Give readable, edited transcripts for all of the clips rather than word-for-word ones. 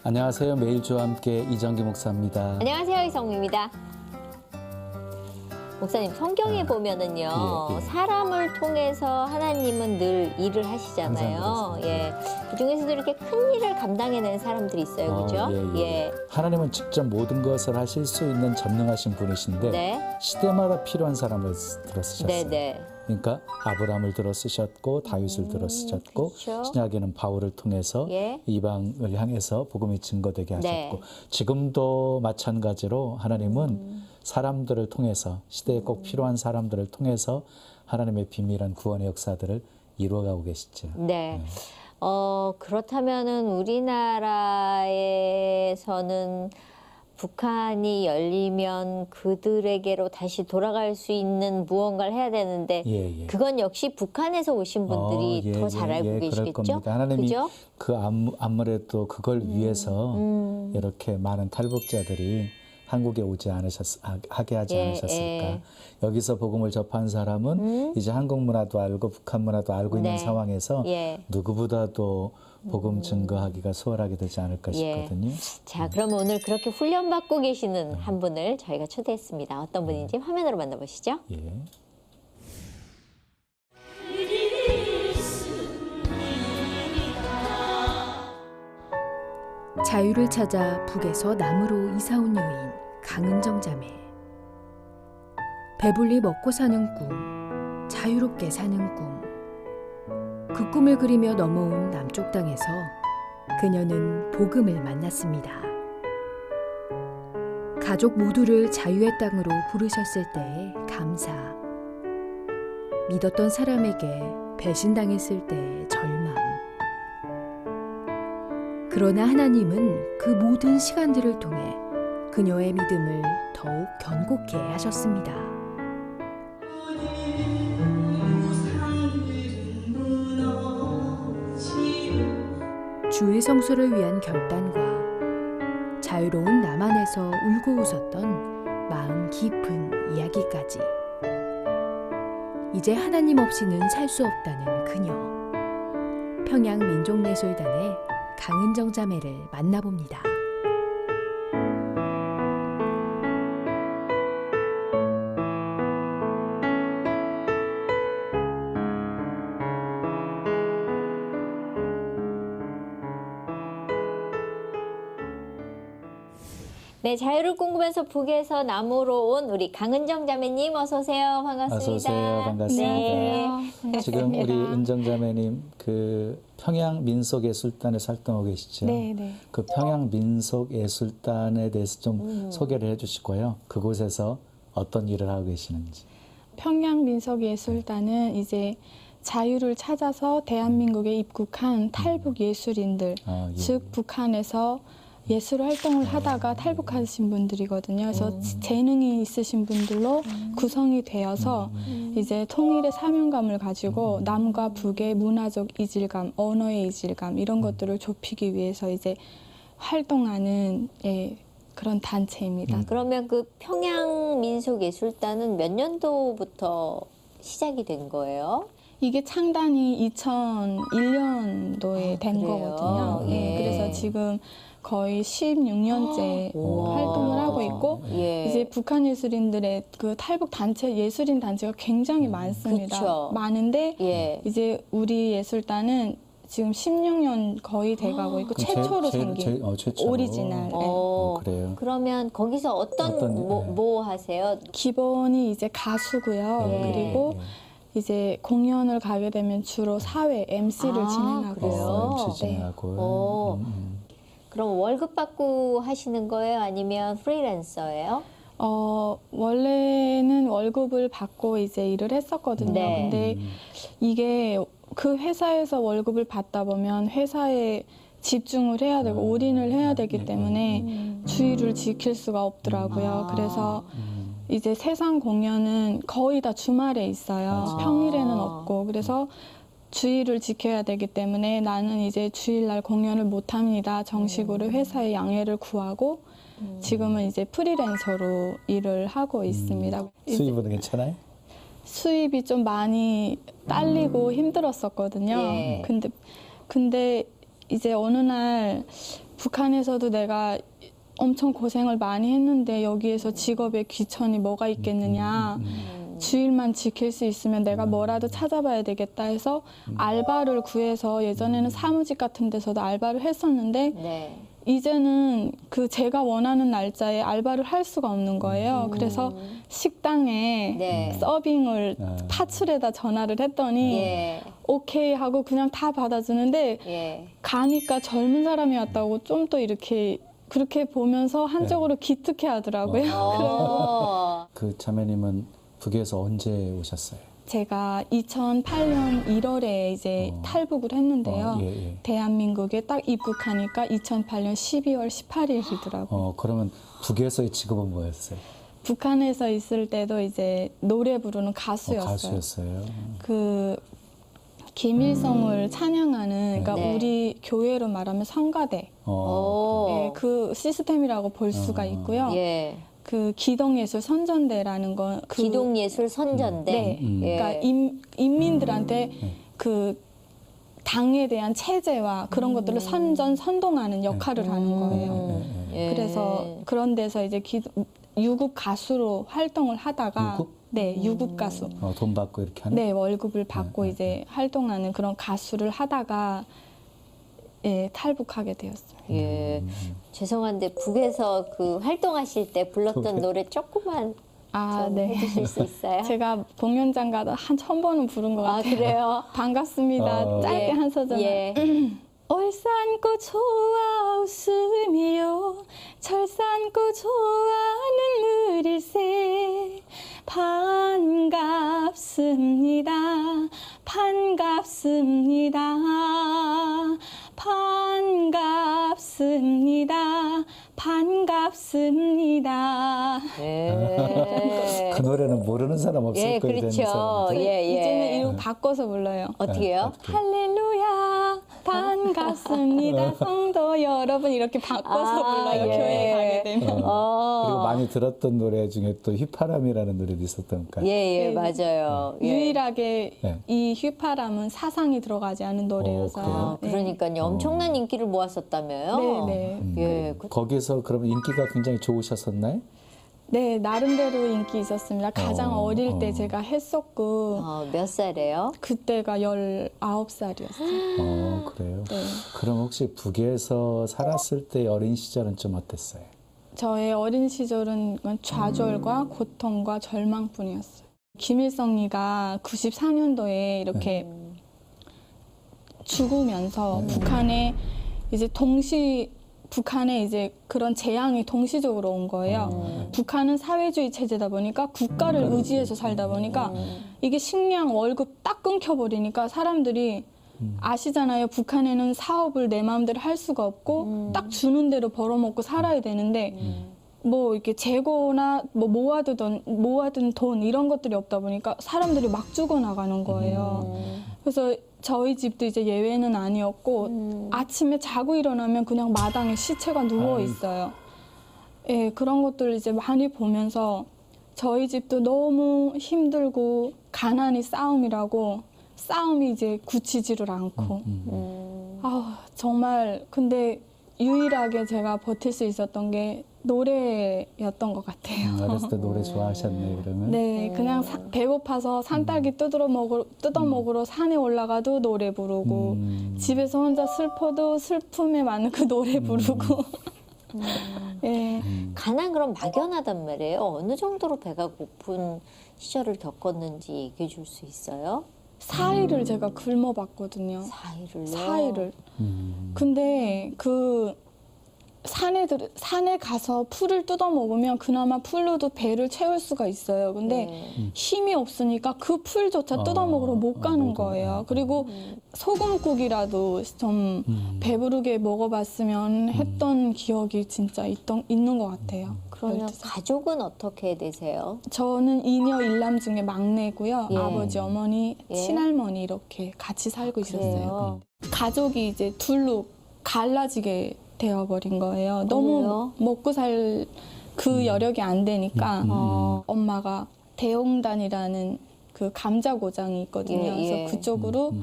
안녕하세요. 매일 주와 함께 이정기 목사입니다. 안녕하세요. 이성미입니다. 목사님, 성경에 보면은요, 예. 사람을 통해서 하나님은 늘 일을 하시잖아요. 항상 예. 그 중에서도 이렇게 큰 일을 감당해내는 사람들이 있어요. 그죠? 예. 하나님은 직접 모든 것을 하실 수 있는 전능하신 분이신데 네. 시대마다 필요한 사람을 들어 쓰셨어요. 네네. 그러니까 아브라함을 들어 쓰셨고 다윗을 들어 쓰셨고 그렇죠. 신약에는 바울을 통해서 예. 이방을 향해서 복음이 증거되게 하셨고 네. 지금도 마찬가지로 하나님은 사람들을 통해서 시대에 꼭 필요한 사람들을 통해서 하나님의 비밀한 구원의 역사들을 이루어가고 계시죠. 네. 그렇다면은 우리나라에서는 북한이 열리면 그들에게로 다시 돌아갈 수 있는 무언가를 해야 되는데 그건 역시 북한에서 오신 분들이 더 잘 알고 계시겠죠? 그럴 겁니다. 하나님이 그죠? 아무래도 그걸 위해서 이렇게 많은 탈북자들이 한국에 오지 하게 하지 않으셨을까. 여기서 복음을 접한 사람은 이제 한국 문화도 알고 북한 문화도 알고 있는 상황에서 누구보다도 복음 증거하기가 수월하게 되지 않을까 싶거든요. 자, 그러면 오늘 그렇게 훈련받고 계시는 한 분을 저희가 초대했습니다. 어떤 분인지 화면으로 만나보시죠. 예. 자유를 찾아 북에서 남으로 이사온 여인 강은정 자매. 배불리 먹고 사는 꿈, 자유롭게 사는 꿈. 그 꿈을 그리며 넘어온 남쪽 땅에서 그녀는 복음을 만났습니다. 가족 모두를 자유의 땅으로 부르셨을 때의 감사. 믿었던 사람에게 배신당했을 때의 절망. 그러나 하나님은 그 모든 시간들을 통해 그녀의 믿음을 더욱 견고케 하셨습니다. 주의 성소를 위한 결단과 자유로운 남한에서 울고 웃었던 마음 깊은 이야기까지. 이제 하나님 없이는 살 수 없다는 그녀. 평양민족예술단의 강은정 자매를 만나봅니다. 네, 자유를 꿈꾸면서 북에서 남으로 온 우리 강은정 자매님 어서 오세요. 반갑습니다. 어서 오세요. 반갑습니다. 네. 지금 우리 은정 자매님 그 평양 민속예술단에서 활동하고 계시죠? 네. 그 평양 민속예술단에 대해서 좀 소개를 해주시고요. 그곳에서 어떤 일을 하고 계시는지. 평양민속예술단은 이제 자유를 찾아서 대한민국에 입국한 탈북 예술인들, 즉 북한에서 예술 활동을 하다가 탈북하신 분들이거든요. 그래서 재능이 있으신 분들로 구성이 되어서 이제 통일의 사명감을 가지고 남과 북의 문화적 이질감, 언어의 이질감 이런 것들을 좁히기 위해서 이제 활동하는 그런 단체입니다. 그러면 그 평양민속예술단은 몇 년도부터 시작이 된 거예요? 이게 창단이 2001년도에 된 그래요? 거거든요. 그래서 지금 거의 16년째 활동을 하고 있고 이제 북한 예술인들의 그 탈북 단체 예술인 단체가 굉장히 많습니다. 그쵸. 많은데 이제 우리 예술단은 지금 16년 거의 돼가고 있고 최초로 생긴 최초로. 오리지널. 그래요. 그러면 거기서 뭐 하세요? 기본이 이제 가수고요. 그리고 이제 공연을 가게 되면 주로 사회 MC를 진행하고 그래요? 있어요. MC 진행하고. 그럼 월급 받고 하시는 거예요? 아니면 프리랜서예요? 원래는 월급을 받고 이제 일을 했었거든요. 근데 이게 그 회사에서 월급을 받다 보면 회사에 집중을 해야 되고 올인을 해야 되기 때문에 주의를 지킬 수가 없더라고요. 그래서 이제 세상 공연은 거의 다 주말에 있어요. 평일에는 없고. 그래서 주의를 지켜야 되기 때문에 나는 이제 주일날 공연을 못 합니다. 정식으로 회사에 양해를 구하고 지금은 이제 프리랜서로 일을 하고 있습니다. 수입은 괜찮아요? 수입이 좀 많이 딸리고 힘들었었거든요. 근데 이제 어느 날 북한에서도 내가 엄청 고생을 많이 했는데 여기에서 직업에 귀천이 뭐가 있겠느냐. 주일만 지킬 수 있으면 내가 뭐라도 찾아봐야 되겠다 해서 알바를 구해서 예전에는 사무직 같은 데서도 알바를 했었는데 네. 이제는 그 제가 원하는 날짜에 알바를 할 수가 없는 거예요. 그래서 식당에 네. 서빙을 파출에다 전화를 했더니 예. 오케이 하고 그냥 다 받아주는데 예. 가니까 젊은 사람이 왔다고 좀 또 이렇게 그렇게 보면서 한쪽으로 기특해 하더라고요. 어. 그 자매님은 북에서 언제 오셨어요? 제가 2008년 1월에 이제 탈북을 했는데요. 예, 예. 대한민국에 딱 입국하니까 2008년 12월 18일이더라고요. 그러면 북에서의 직업은 뭐였어요? 북한에서 있을 때도 이제 노래 부르는 가수였어요. 가수였어요. 그 김일성을 찬양하는, 그러니까 네. 우리 교회로 말하면 성가대, 오. 예, 그 시스템이라고 볼 수가 있고요. 예. 그 기동예술 선전대라는 건 그 기동예술 선전대. 네. 예. 그러니까 인민들한테 그 당에 대한 체제와 그런 것들을 선동하는 역할을 하는 거예요. 예. 그래서 그런 데서 이제 유급 가수로 활동을 하다가 유급? 네, 유급 가수. 돈 받고 이렇게 하는? 네, 월급을 받고 이제 활동하는 그런 가수를 하다가 예, 탈북하게 되었습니다. 예. 죄송한데 북에서 그 활동하실 때 불렀던 노래 조금만 좀 네. 해주실 수 있어요? 제가 공연장 가다 한 1000번은 부른 것 아, 같아요. 그래요? 반갑습니다. 짧게 예. 한 소절. 예. 얼싸안고 좋아 웃음이요 철싸안고 좋아 눈물일세 반갑습니다 반갑습니다 반갑습니다 반갑습니다. 예. 그 노래는 모르는 사람 없을 예, 거예요. 그렇죠. 예, 예. 이제는 이거 바꿔서 불러요. 어떻게요? 할렐루야 반갑습니다 성도 여러분 이렇게 바꿔서 불러요. 예. 교회에 가게 되면. 그리고 많이 들었던 노래 중에 또 휘파람이라는 노래도 있었던가. 예, 예, 네. 맞아요. 예. 유일하게 네. 이 휘파람은 사상이 들어가지 않은 노래여서 그래요? 그러니까요. 엄청난 인기를 모았었다며요. 네, 네. 예. 거기서 그러면 인기가 굉장히 좋으셨었나요? 네, 나름대로 인기 있었습니다. 가장 어릴 때 제가 했었고 몇 살이에요? 그때가 19살이었어요. 그래요? 네. 그럼 혹시 북에서 살았을 때 어린 시절은 좀 어땠어요? 저의 어린 시절은 좌절과 고통과 절망뿐이었어요. 김일성이가 94년도에 이렇게 죽으면서 북한에 이제 그런 재앙이 동시적으로 온 거예요. 북한은 사회주의 체제다 보니까 국가를 의지해서 살다 보니까 이게 식량, 월급 딱 끊겨버리니까 사람들이 아시잖아요. 북한에는 사업을 내 마음대로 할 수가 없고 딱 주는 대로 벌어먹고 살아야 되는데 뭐 이렇게 재고나 뭐 모아둔 돈 이런 것들이 없다 보니까 사람들이 막 죽어나가는 거예요. 그래서 저희 집도 이제 예외는 아니었고 아침에 자고 일어나면 그냥 마당에 시체가 누워 있어요. 예, 그런 것들을 이제 많이 보면서 저희 집도 너무 힘들고 가난이 싸움이라고 싸움이 이제 굳히지를 않고 정말 근데 유일하게 제가 버틸 수 있었던 게 노래였던 것 같아요. 어렸을 때 노래 좋아하셨네요, 그러면? 네, 그냥 배고파서 산딸기 뜯어 먹으러 산에 올라가도 노래 부르고 집에서 혼자 슬퍼도 슬픔에 맞는 그 노래 부르고 예. 가난 그럼 막연하단 말이에요. 어느 정도로 배가 고픈 시절을 겪었는지 얘기해 줄 수 있어요? 4일을 제가 굶어봤거든요. 4일을요? 4일을. 근데 그 산에 가서 풀을 뜯어 먹으면 그나마 풀로도 배를 채울 수가 있어요. 근데 힘이 없으니까 그 풀조차 뜯어 먹으러 못 가는 거예요. 그리고 소금국이라도 좀 배부르게 먹어봤으면 했던 기억이 진짜 있는 것 같아요. 그러면 가족은 어떻게 되세요? 저는 이녀 일남 중에 막내고요. 예. 아버지, 어머니, 예. 친할머니 이렇게 같이 살고 있었어요. 그래요? 가족이 이제 둘로 갈라지게 되어버린 거예요. 왜요? 너무 먹고 살 그 여력이 안 되니까 엄마가 대홍단이라는 그 감자 고장이 있거든요. 예, 예. 그래서 그쪽으로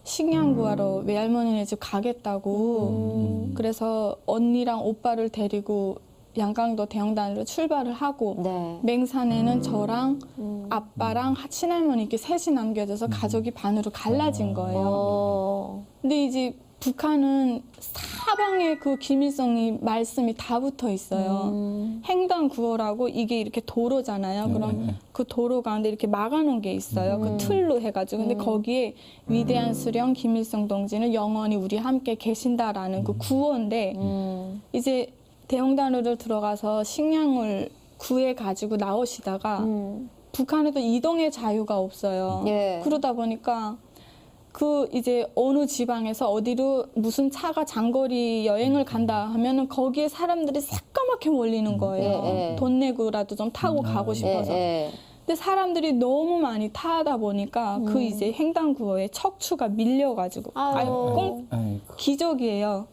식량 구하러 외할머니네 집 가겠다고 그래서 언니랑 오빠를 데리고 양강도 대형단으로 출발을 하고 네. 맹산에는 저랑 아빠랑 친할머니 이렇게 셋이 남겨져서 가족이 반으로 갈라진 거예요. 근데 이제 북한은 사방에 그 김일성이 말씀이 다 붙어 있어요. 횡단 구호라고 이게 이렇게 도로잖아요. 그럼 그 도로 가운데 이렇게 막아놓은 게 있어요. 그 틀로 해가지고. 근데 거기에 위대한 수령 김일성 동지는 영원히 우리 함께 계신다라는 그 구호인데 이제 대형단으로 들어가서 식량을 구해 가지고 나오시다가 북한에도 이동의 자유가 없어요. 예. 그러다 보니까 그 이제 어느 지방에서 어디로 무슨 차가 장거리 여행을 간다 하면은 거기에 사람들이 새까맣게 몰리는 거예요. 예. 돈 내고라도 좀 타고 가고 싶어서. 근데 사람들이 너무 많이 타다 보니까 그 이제 횡단구호에 척추가 밀려가지고 아유. 기적이에요.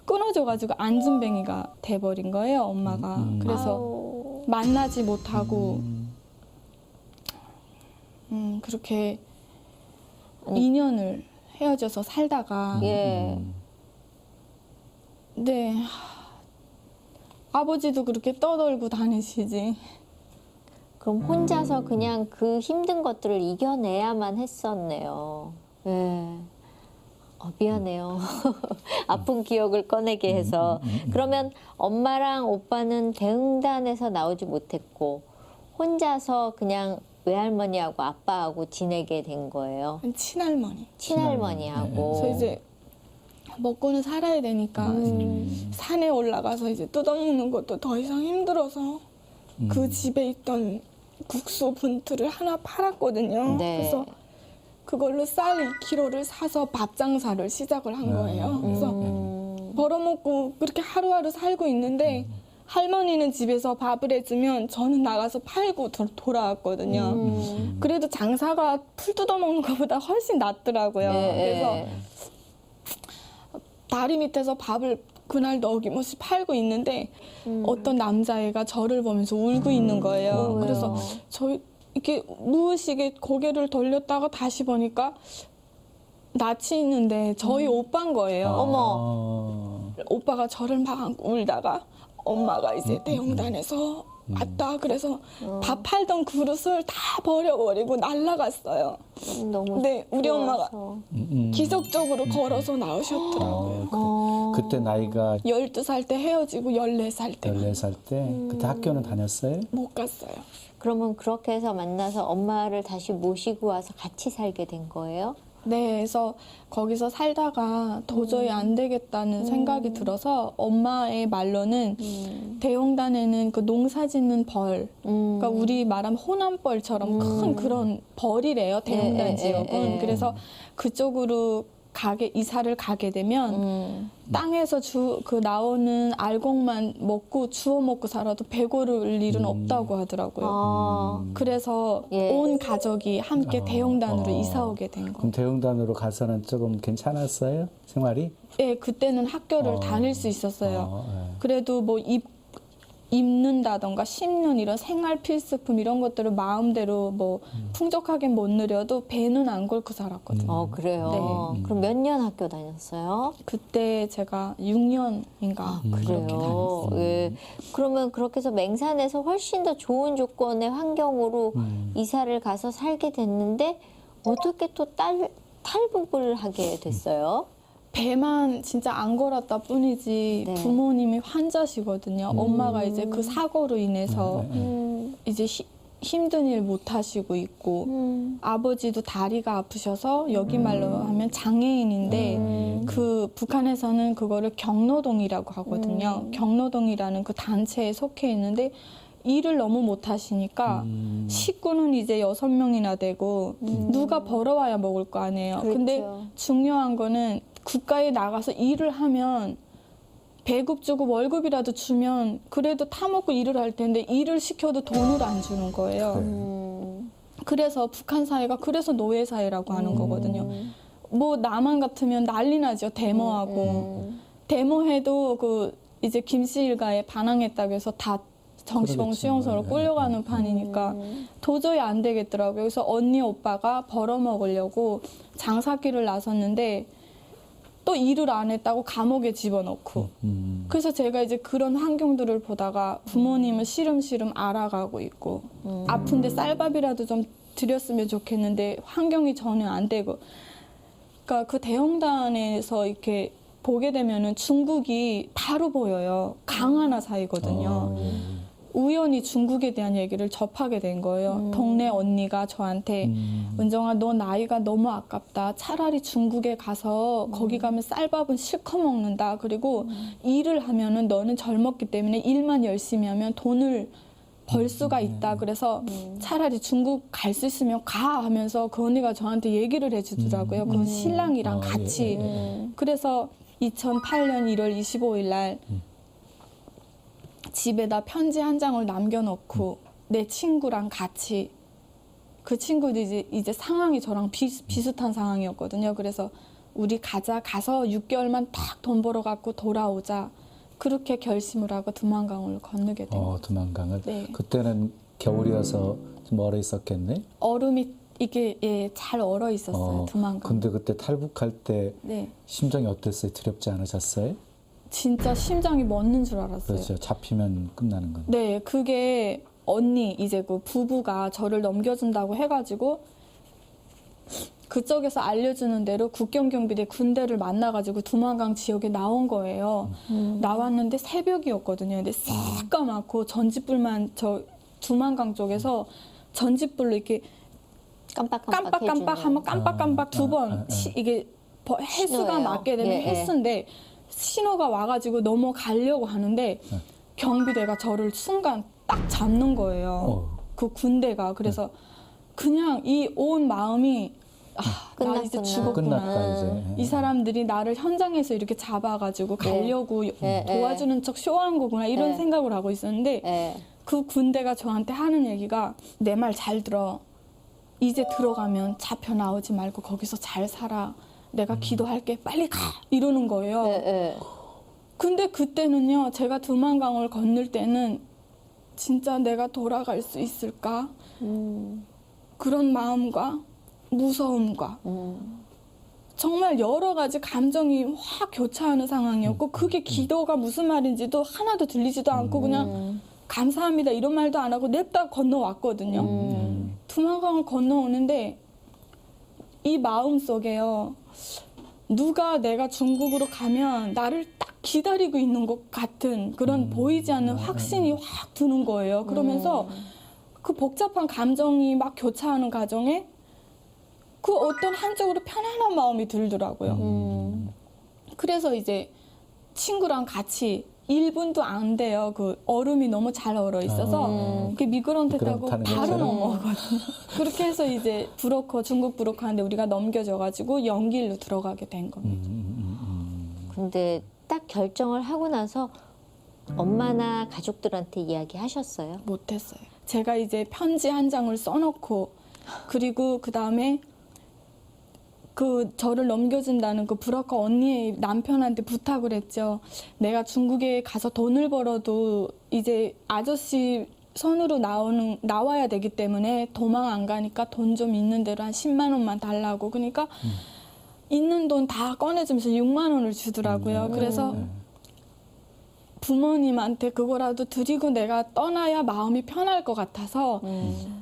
끊어져가지고 안진뱅이가 돼버린 거예요, 엄마가. 그래서 아유. 만나지 못하고 그렇게 2년을 헤어져서 살다가 예. 네 아버지도 그렇게 떠돌고 다니시지. 그럼 혼자서 그냥 그 힘든 것들을 이겨내야만 했었네요. 예. 미안해요. 아픈 기억을 꺼내게 해서. 그러면 엄마랑 오빠는 대응단에서 나오지 못했고 혼자서 그냥 외할머니하고 아빠하고 지내게 된 거예요. 친할머니. 친할머니하고. 그래서 이제 먹고는 살아야 되니까 산에 올라가서 이제 뜯어먹는 것도 더 이상 힘들어서 그 집에 있던 국수 분틀을 하나 팔았거든요. 네. 그래서 그걸로 쌀 2kg를 사서 밥 장사를 시작을 한 거예요. 그래서 벌어먹고 그렇게 하루하루 살고 있는데 할머니는 집에서 밥을 해주면 저는 나가서 팔고 돌아왔거든요. 그래도 장사가 풀 뜯어먹는 것보다 훨씬 낫더라고요. 그래서 다리 밑에서 밥을 그날도 어김없이 팔고 있는데 어떤 남자애가 저를 보면서 울고 있는 거예요. 그래서 저 이렇게 무의식에 고개를 돌렸다가 다시 보니까 낯이 있는데 저희 오빠인 거예요. 어머. 오빠가 저를 막 안고 울다가 엄마가 이제 대형단에서 왔다. 그래서 밥 팔던 그릇을 다 버려버리고 날아갔어요. 너무 근데 우리 엄마가 좋아서. 기적적으로 걸어서 나오셨더라고요. 그때 나이가 12살 때 헤어지고 14살 때 14살 때 그때 학교는 다녔어요? 못 갔어요. 그러면 그렇게 해서 만나서 엄마를 다시 모시고 와서 같이 살게 된 거예요? 네, 그래서 거기서 살다가 도저히 안 되겠다는 생각이 들어서 엄마의 말로는 대형단에는 그 농사 짓는 벌, 그러니까 우리 말하면 호남벌처럼 큰 그런 벌이래요, 대형단 지역은. 그래서 그쪽으로 이사를 가게 되면 땅에서 그 나오는 알곡만 먹고 주워 먹고 살아도 배고를 일은 없다고 하더라고요. 그래서 온 가족이 함께 대형단으로 이사 오게 된 거예요. 그럼 대형단으로 가서는 조금 괜찮았어요? 생활이? 네, 그때는 학교를 다닐 수 있었어요. 그래도 뭐 입는다던가 심는 이런 생활 필수품 이런 것들을 마음대로 뭐 풍족하게 못 누려도 배는 안 걸고 살았거든요. 그래요? 네. 그럼 몇 년 학교 다녔어요? 그때 제가 6년인가 그렇게 다녔어요. 예. 그러면 그렇게 해서 맹산에서 훨씬 더 좋은 조건의 환경으로 이사를 가서 살게 됐는데 어떻게 또 탈북을 하게 됐어요? 배만 진짜 안 걸었다 뿐이지 네. 부모님이 환자시거든요. 엄마가 이제 그 사고로 인해서 이제 힘든 일 못 하시고 있고 아버지도 다리가 아프셔서 여기 말로 하면 장애인인데 그 북한에서는 그거를 경로동이라고 하거든요. 경로동이라는 그 단체에 속해 있는데 일을 너무 못 하시니까 식구는 이제 6명이나 되고 누가 벌어와야 먹을 거 아니에요. 그렇죠. 근데 중요한 거는 국가에 나가서 일을 하면 배급 주고 월급이라도 주면 그래도 타먹고 일을 할 텐데 일을 시켜도 돈을 안 주는 거예요. 그래서 북한 사회가 그래서 노예 사회라고 하는 거거든요. 뭐 남한 같으면 난리 나죠. 데모하고 데모해도 그 이제 김씨 일가에 반항했다고 해서 다 정치공 그러겠죠. 수용소로 네. 끌려가는 판이니까 도저히 안 되겠더라고요. 그래서 언니 오빠가 벌어먹으려고 장사길을 나섰는데 또 일을 안 했다고 감옥에 집어넣고 그래서 제가 이제 그런 환경들을 보다가 부모님을 시름시름 알아가고 있고 아픈데 쌀밥이라도 좀 드렸으면 좋겠는데 환경이 전혀 안 되고 그러니까 그 대형단에서 이렇게 보게 되면은 중국이 바로 보여요. 강 하나 사이거든요. 우연히 중국에 대한 얘기를 접하게 된 거예요. 동네 언니가 저한테 은정아 너 나이가 너무 아깝다. 차라리 중국에 가서 거기 가면 쌀밥은 실컷 먹는다. 그리고 일을 하면은 너는 젊었기 때문에 일만 열심히 하면 돈을 벌 수가 있다. 그래서 차라리 중국 갈 수 있으면 가 하면서 그 언니가 저한테 얘기를 해주더라고요. 그 신랑이랑 같이. 그래서 2008년 1월 25일 날 집에다 편지 한 장을 남겨놓고 내 친구랑 같이 그 친구도 이제 상황이 저랑 비슷한 상황이었거든요. 그래서 우리 가서 6개월만 딱 돈 벌어 갖고 돌아오자. 그렇게 결심을 하고 두만강을 건너게 된 거죠. 두만강을. 네. 그때는 겨울이어서 좀 얼어 있었겠네. 얼음이 이게 잘 얼어 있었어요. 두만강. 근데 그때 탈북할 때 네. 심정이 어땠어요? 두렵지 않으셨어요? 진짜 심장이 멎는 줄 알았어요. 그렇죠. 잡히면 끝나는 건데. 네, 그게 언니 이제 그 부부가 저를 넘겨준다고 해가지고 그쪽에서 알려주는 대로 국경경비대 군대를 만나가지고 두만강 지역에 나온 거예요. 나왔는데 새벽이었거든요. 근데 새까맣고 전지불만 저 두만강 쪽에서 전지불로 이렇게 깜빡깜빡 하면 깜빡깜빡 두 번 이게 횟수가 신호예요. 맞게 되면 예, 예. 횟수인데 신호가 와가지고 넘어가려고 하는데 경비대가 저를 순간 딱 잡는 거예요. 그 군대가. 그래서 그냥 이 온 마음이 나 이제 죽었구나. 끝났다 이제. 이 사람들이 나를 현장에서 이렇게 잡아가지고 가려고 도와주는 척 쇼한 거구나 이런 네. 생각을 하고 있었는데 네. 그 군대가 저한테 하는 얘기가 내 말 잘 들어. 이제 들어가면 잡혀 나오지 말고 거기서 잘 살아. 내가 기도할게. 빨리 가. 이러는 거예요. 네. 근데 그때는요. 제가 두만강을 건널 때는 진짜 내가 돌아갈 수 있을까? 그런 마음과 무서움과 정말 여러 가지 감정이 확 교차하는 상황이었고 그게 기도가 무슨 말인지도 하나도 들리지도 않고 그냥 감사합니다 이런 말도 안 하고 냅다 건너왔거든요. 두만강을 건너오는데 이 마음 속에요. 누가 내가 중국으로 가면 나를 딱 기다리고 있는 것 같은 그런 보이지 않는 확신이 확 드는 거예요. 그러면서 그 복잡한 감정이 막 교차하는 과정에 그 어떤 한쪽으로 편안한 마음이 들더라고요. 그래서 이제 친구랑 같이 1분도 안 돼요. 그 얼음이 너무 잘 얼어 있어서 이렇게 미끄럼틀 타고 타는 바로 것처럼? 넘어오거든요. 그렇게 해서 이제 브로커, 중국 브로커한테 우리가 넘겨져가지고 연길로 들어가게 된 겁니다. 근데 딱 결정을 하고 나서 엄마나 가족들한테 이야기하셨어요? 못했어요. 제가 이제 편지 한 장을 써놓고 그리고 그 다음에 그 저를 넘겨준다는 그 브로커 언니의 남편한테 부탁을 했죠. 내가 중국에 가서 돈을 벌어도 이제 아저씨 손으로 나와야 되기 때문에 도망 안 가니까 돈 좀 있는 대로 한 10만 원만 달라고. 그러니까 있는 돈 다 꺼내주면서 6만 원을 주더라고요. 그래서 부모님한테 그거라도 드리고 내가 떠나야 마음이 편할 것 같아서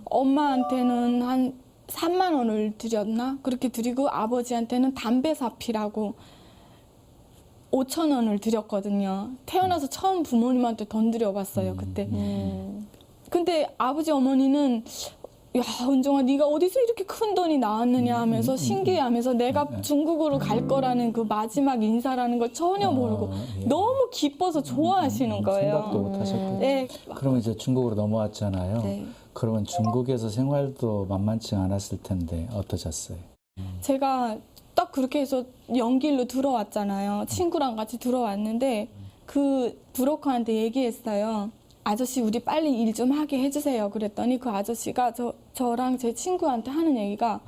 엄마한테는 한 3만 원을 드렸나? 그렇게 드리고 아버지한테는 담배 사피라고 5천 원을 드렸거든요. 태어나서 처음 부모님한테 돈 드려봤어요, 그때. 근데 아버지 어머니는 야, 은정아, 네가 어디서 이렇게 큰 돈이 나왔느냐 하면서 신기해하면서 내가 중국으로 갈 거라는 그 마지막 인사라는 걸 전혀 모르고 너무 기뻐서 좋아하시는 거예요. 생각도 못 하셨겠죠. 네. 그러면 이제 중국으로 넘어왔잖아요. 네. 그러면 중국에서 생활도 만만치 않았을 텐데 어떠셨어요? 제가 딱 그렇게 해서 연길로 들어왔잖아요. 친구랑 같이 들어왔는데 그 브로커한테 얘기했어요. 아저씨 우리 빨리 일 좀 하게 해주세요. 그랬더니 그 아저씨가 저랑 제 친구한테 하는 얘기가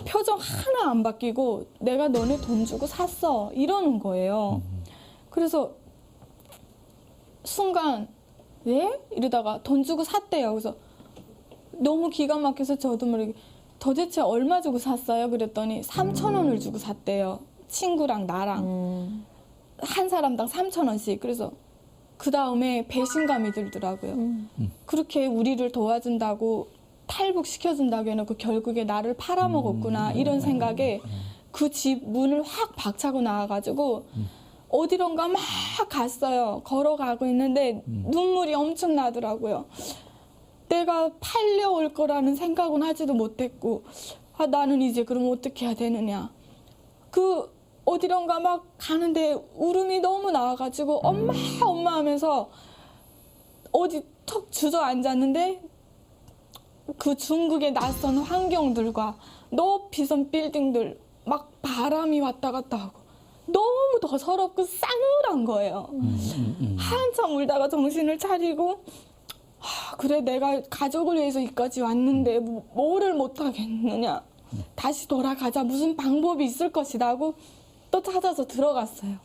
표정 하나 안 바뀌고 내가 너네 돈 주고 샀어 이러는 거예요. 그래서 순간 예? 이러다가 돈 주고 샀대요. 그래서 너무 기가 막혀서 저도 모르게 도대체 얼마 주고 샀어요? 그랬더니 3,000원을 주고 샀대요. 친구랑 나랑 한 사람당 3,000원씩. 그래서 그 다음에 배신감이 들더라고요. 그렇게 우리를 도와준다고 탈북시켜준다고 해놓고 결국에 나를 팔아먹었구나 이런 생각에 그 집 문을 확 박차고 나와가지고 어디론가 막 갔어요. 걸어가고 있는데 눈물이 엄청 나더라고요. 내가 팔려올 거라는 생각은 하지도 못했고, 아, 나는 이제 그럼 어떻게 해야 되느냐. 그 어디론가 막 가는데 울음이 너무 나와가지고 엄마 엄마 하면서 어디 턱 주저앉았는데 그 중국의 낯선 환경들과 높이 선 빌딩들 막 바람이 왔다 갔다 하고 너무 더 서럽고 싸늘한 거예요. 한참 울다가 정신을 차리고 그래 내가 가족을 위해서 여기까지 왔는데 뭐를 못하겠느냐. 다시 돌아가자. 무슨 방법이 있을 것이다 하고 또 찾아서 들어갔어요.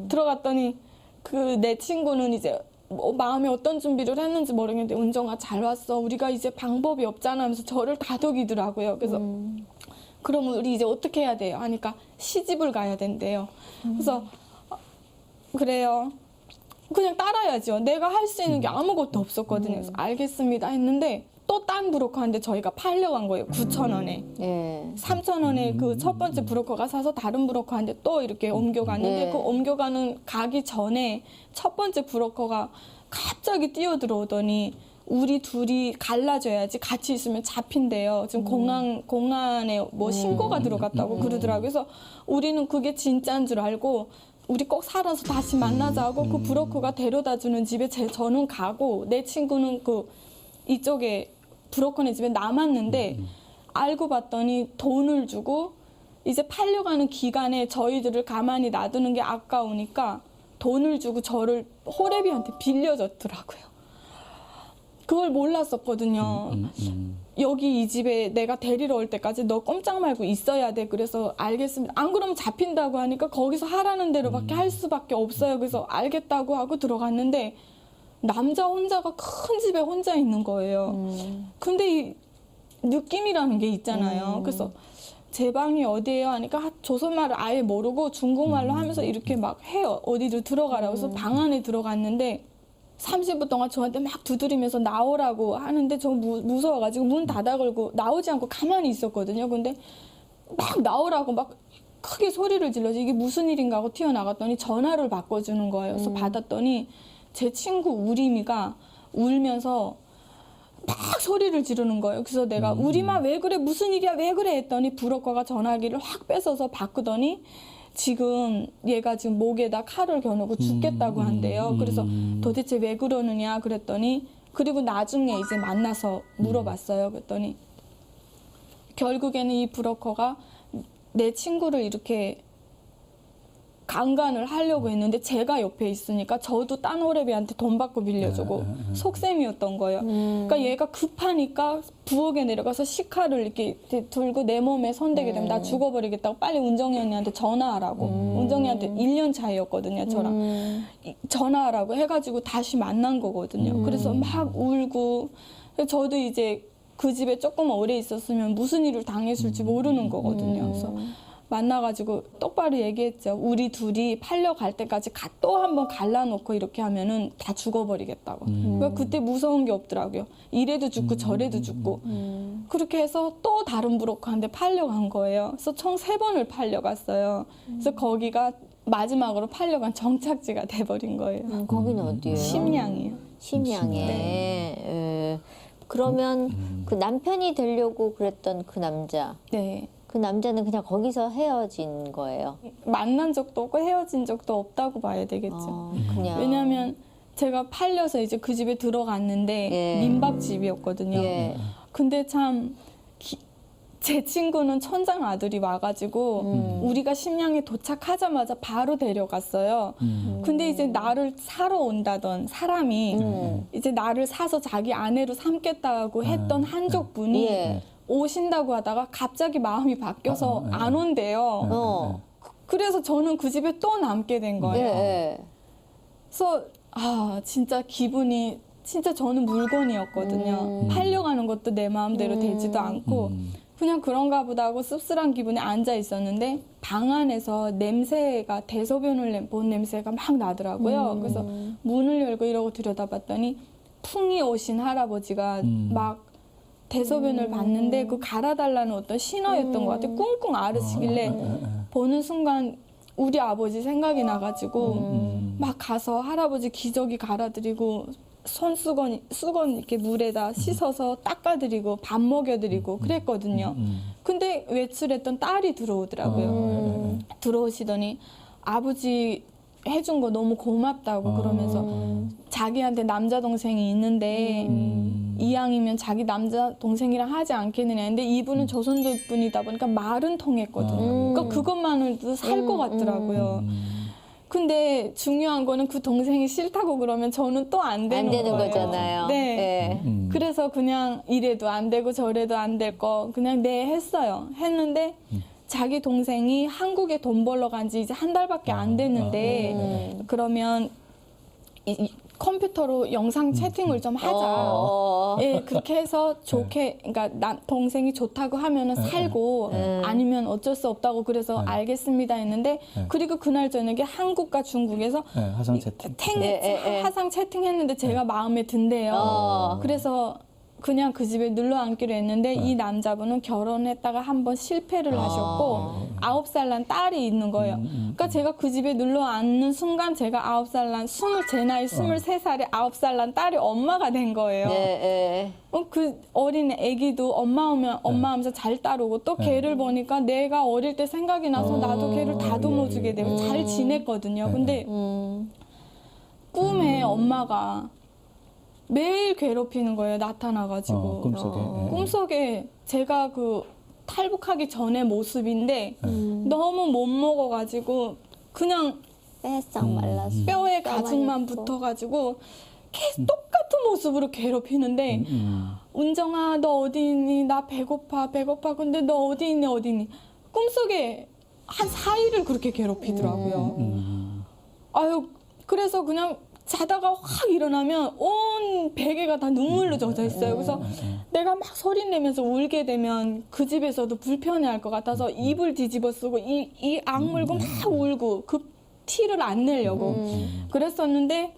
들어갔더니 그 내 친구는 이제 뭐 마음에 어떤 준비를 했는지 모르겠는데 은정아 잘 왔어. 우리가 이제 방법이 없잖아 하면서 저를 다독이더라고요. 그래서 그러면 우리 이제 어떻게 해야 돼요? 하니까 시집을 가야 된대요. 그래서 그래요. 그냥 따라야죠. 내가 할 수 있는 게 아무것도 없었거든요. 그래서 알겠습니다 했는데 또 딴 브로커한테 저희가 팔려간 거예요. 9,000원에. 예. 3,000원에 그 첫 번째 브로커가 사서 다른 브로커한테 또 이렇게 옮겨갔는데 네. 그 옮겨가는 가기 전에 첫 번째 브로커가 갑자기 뛰어들어오더니 우리 둘이 갈라져야지 같이 있으면 잡힌대요. 지금 공안에 뭐 신고가 들어갔다고 그러더라고요. 그래서 우리는 그게 진짜인 줄 알고 우리 꼭 살아서 다시 만나자 하고 그 브로커가 데려다주는 집에 저는 가고 내 친구는 그 이쪽에 브로커네 집에 남았는데 알고 봤더니 돈을 주고 이제 팔려가는 기간에 저희들을 가만히 놔두는 게 아까우니까 돈을 주고 저를 호래비한테 빌려줬더라고요. 그걸 몰랐었거든요. 여기 이 집에 내가 데리러 올 때까지 너 꼼짝 말고 있어야 돼. 그래서 알겠습니다. 안 그러면 잡힌다고 하니까 거기서 하라는 대로밖에 할 수밖에 없어요. 그래서 알겠다고 하고 들어갔는데 남자 혼자가 큰 집에 혼자 있는 거예요. 근데 이 느낌이라는 게 있잖아요. 그래서 제 방이 어디예요? 하니까 조선말을 아예 모르고 중국말로 하면서 이렇게 막 해요. 어디로 들어가라고. 그래서 방 안에 들어갔는데 30분 동안 저한테 막 두드리면서 나오라고 하는데 저 무서워가지고 문 닫아 걸고 나오지 않고 가만히 있었거든요. 근데 막 나오라고 막 크게 소리를 질러서 이게 무슨 일인가 하고 튀어나갔더니 전화를 바꿔주는 거예요. 그래서 받았더니 제 친구 우림이가 울면서 막 소리를 지르는 거예요. 그래서 내가 우림아 왜 그래 무슨 일이야 왜 그래 했더니 브로커가 전화기를 확 뺏어서 바꾸더니 지금 얘가 지금 목에다 칼을 겨누고 죽겠다고 한대요. 그래서 도대체 왜 그러느냐 그랬더니 그리고 나중에 이제 만나서 물어봤어요. 그랬더니 결국에는 이 브로커가 내 친구를 이렇게 강간을 하려고 했는데 제가 옆에 있으니까 저도 딴 호래비한테 돈 받고 빌려주고 속셈이었던 거예요. 그러니까 얘가 급하니까 부엌에 내려가서 식칼을 이렇게 들고 내 몸에 손대게 되면 나 죽어버리겠다고 빨리 은정이 언니한테 전화하라고. 은정이한테 1년 차이였거든요, 저랑. 전화하라고 해가지고 다시 만난 거거든요. 그래서 막 울고 저도 이제 그 집에 조금 오래 있었으면 무슨 일을 당했을지 모르는 거거든요. 그래서 만나가지고 똑바로 얘기했죠. 우리 둘이 팔려갈 때까지 또 한 번 갈라놓고 이렇게 하면은 다 죽어버리겠다고. 그러니까 그때 무서운 게 없더라고요. 이래도 죽고 저래도 죽고. 그렇게 해서 또 다른 브로커한테 팔려간 거예요. 그래서 총 3번을 팔려갔어요. 그래서 거기가 마지막으로 팔려간 정착지가 돼버린 거예요. 거기는 어디예요? 심양이요. 심양에. 네. 예. 그러면 그 남편이 되려고 그랬던 그 남자. 네. 그 남자는 그냥 거기서 헤어진 거예요. 만난 적도 없고 헤어진 적도 없다고 봐야 되겠죠. 그냥. 왜냐하면 제가 팔려서 이제 그 집에 들어갔는데 예. 민박집이었거든요. 예. 근데 참 제 친구는 천장 아들이 와가지고 우리가 심양에 도착하자마자 바로 데려갔어요. 근데 이제 나를 사러 온다던 사람이 이제 나를 사서 자기 아내로 삼겠다고 했던 한족 분이 예. 오신다고 하다가 갑자기 마음이 바뀌어서 안 온대요. 그래서 저는 그 집에 또 남게 된 거예요. 예. 그래서 진짜 기분이 진짜 저는 물건이었거든요. 팔려가는 것도 내 마음대로 되지도 않고 그냥 그런가 보다 하고 씁쓸한 기분에 앉아 있었는데 방 안에서 냄새가 대소변을 본 냄새가 막 나더라고요. 그래서 문을 열고 이러고 들여다봤더니 풍이 오신 할아버지가 막 대소변을 봤는데 그 갈아달라는 어떤 신호였던 것 같아요. 꿍꿍 앓으시길래 보는 순간 우리 아버지 생각이 나가지고 막 가서 할아버지 기저귀 갈아드리고 수건 이렇게 물에다 씻어서 닦아드리고 밥 먹여드리고 그랬거든요. 근데 외출했던 딸이 들어오더라고요. 들어오시더니 아버지 해준 거 너무 고맙다고 그러면서 자기한테 남자 동생이 있는데 이왕이면 자기 남자 동생이랑 하지 않겠느냐 했는데 이분은 조선족 분이다 보니까 말은 통했거든요. 그러니까 그것만으로도 살 것 같더라고요. 근데 중요한 거는 그 동생이 싫다고 그러면 저는 또 안 되는 거예요. 거잖아요. 네. 그래서 그냥 이래도 안 되고 저래도 안 될 거 그냥 네 했어요. 했는데 자기 동생이 한국에 돈 벌러 간 지 이제 한 달밖에 안 됐는데 그러면 이 컴퓨터로 영상 채팅을 좀 하자. 예, 그렇게 해서 좋게, 그러니까 동생이 좋다고 하면은 살고 아니면 어쩔 수 없다고 그래서 알겠습니다 했는데 그리고 그날 저녁에 한국과 중국에서 화상 채팅. 화상 채팅했는데 제가 마음에 든대요. 그래서 그냥 그 집에 눌러 앉기로 했는데 이 남자분은 결혼했다가 한번 실패를 하셨고 9살 난 딸이 있는 거예요. 그러니까 제가 그 집에 눌러 앉는 순간 제가 9살 난 제 나이 23살에 9살 난 딸이 엄마가 된 거예요. 그 어린 애기도 엄마 오면 엄마 하면서 잘 따르고 또 걔를 보니까 내가 어릴 때 생각이 나서 나도 걔를 다듬어주게 되고 잘 지냈거든요. 근데 꿈에 엄마가 매일 괴롭히는 거예요. 나타나가지고. 꿈속에 제가 그 탈북하기 전의 모습인데 너무 못 먹어가지고 그냥 빼싹 말라서 뼈에 가죽만 붙어가지고 계속 똑같은 모습으로 괴롭히는데 은정아 너 어디 있니? 나 배고파 근데 너 어디 있니? 꿈속에 한 4일을 그렇게 괴롭히더라고요. 아유 그래서 그냥 자다가 확 일어나면 온 베개가 다 눈물로 젖어 있어요. 그래서 내가 막 소리 내면서 울게 되면 그 집에서도 불편해할 것 같아서 입을 뒤집어 쓰고 이 악물고 막 울고 그 티를 안 내려고 그랬었는데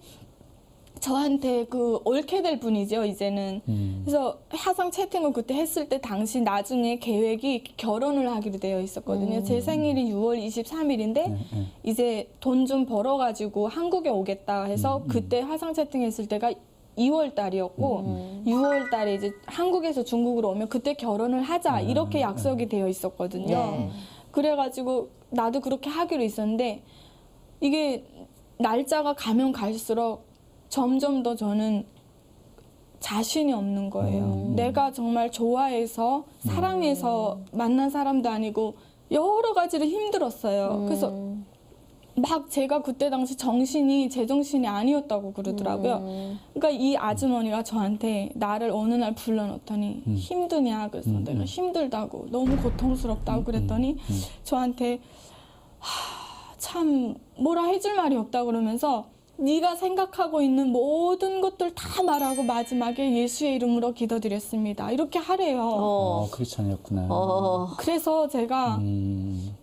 저한테 그 옳게 될 분이죠 이제는. 그래서 화상 채팅을 그때 했을 때 당시 나중에 계획이 결혼을 하기로 되어 있었거든요. 제 생일이 6월 23일인데 이제 돈 좀 벌어가지고 한국에 오겠다 해서 그때 화상 채팅했을 때가 2월 달이었고 6월 달에 이제 한국에서 중국으로 오면 그때 결혼을 하자 이렇게 약속이 되어 있었거든요. 그래가지고 나도 그렇게 하기로 있었는데 이게 날짜가 가면 갈수록 점점 더 저는 자신이 없는 거예요. 내가 정말 좋아해서 사랑해서 만난 사람도 아니고 여러 가지로 힘들었어요. 그래서 막 제가 그때 당시 제정신이 아니었다고 그러더라고요. 그러니까 이 아주머니가 저한테 나를 어느 날 불러놓더니 힘드냐? 그래서 내가 힘들다고 너무 고통스럽다고 그랬더니 저한테 참 뭐라 해줄 말이 없다 그러면서 네가 생각하고 있는 모든 것들 다 말하고 마지막에 예수의 이름으로 기도드렸습니다. 이렇게 하래요. 크리스찬이었구나. 그래서 제가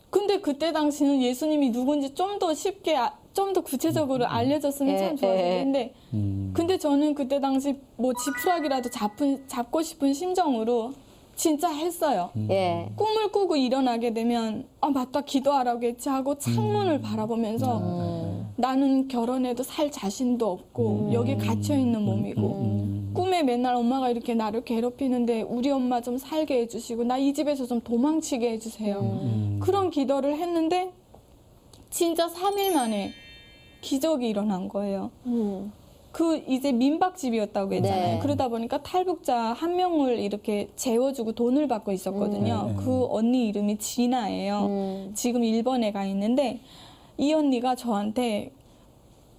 근데 그때 당시는 예수님이 누군지 좀 더 쉽게 좀 더 구체적으로 알려줬으면 참 좋았을 텐데 근데 저는 그때 당시 뭐 지푸라기라도 잡고 싶은 심정으로 진짜 했어요. 꿈을 꾸고 일어나게 되면 아 맞다 기도하라고 했지 하고 창문을 바라보면서 나는 결혼해도 살 자신도 없고 여기 갇혀있는 몸이고 꿈에 맨날 엄마가 이렇게 나를 괴롭히는데 우리 엄마 좀 살게 해주시고 나 이 집에서 좀 도망치게 해주세요. 그런 기도를 했는데 진짜 3일 만에 기적이 일어난 거예요. 그 이제 민박집이었다고 했잖아요. 그러다 보니까 탈북자 한 명을 이렇게 재워주고 돈을 받고 있었거든요. 그 언니 이름이 진아예요. 지금 일본에 가 있는데 이 언니가 저한테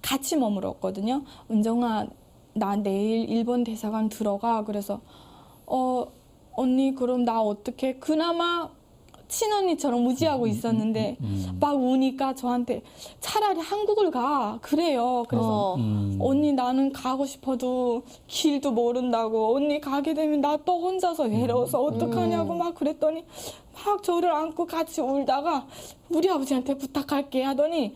같이 머물었거든요. 은정아 나 내일 일본 대사관 들어가. 그래서 언니 그럼 나 어떻게 그나마 친언니처럼 무지하고 있었는데 막 우니까 저한테 차라리 한국을 가 그래요. 그래서 언니 나는 가고 싶어도 길도 모른다고 언니 가게 되면 나 또 혼자서 외로워서 어떡하냐고 막 그랬더니 막 저를 안고 같이 울다가 우리 아버지한테 부탁할게 하더니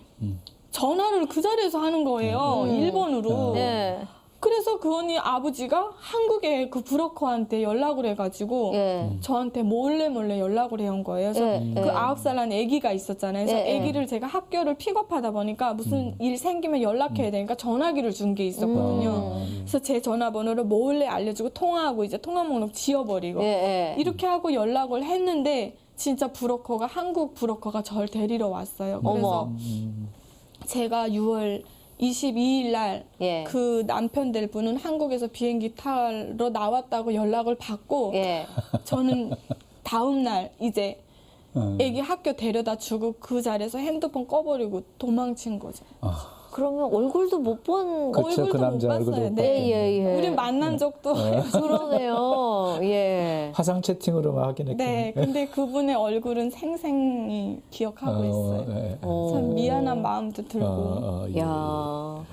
전화를 그 자리에서 하는 거예요. 일본으로. 네. 그래서 그 언니 아버지가 한국에 그 브로커한테 연락을 해가지고 저한테 몰래 연락을 해온 거예요. 그래서 그 9살 난 아기가 있었잖아요. 그래서 아기를 제가 학교를 픽업하다 보니까 무슨 일 생기면 연락해야 되니까 전화기를 준 게 있었거든요. 그래서 제 전화번호를 몰래 알려주고 통화하고 이제 통화 목록 지워버리고 이렇게 하고 연락을 했는데 진짜 브로커가 한국 브로커가 절 데리러 왔어요. 그래서 제가 6월 22일 날 그 남편 될 분은 한국에서 비행기 타러 나왔다고 연락을 받고 저는 다음 날 이제 애기 학교 데려다 주고 그 자리에서 핸드폰 꺼버리고 도망친 거죠. 그러면 얼굴도 못 본. 그렇죠. 얼굴도 그 남자 못 얼굴도 봤어요. 못 네. 우리 만난 적도 그러네요. 예. 화상 채팅으로만 확인했겠네. 네, 근데 그분의 얼굴은 생생히 기억하고 있어요. 참 미안한 마음도 들고. 예. 야.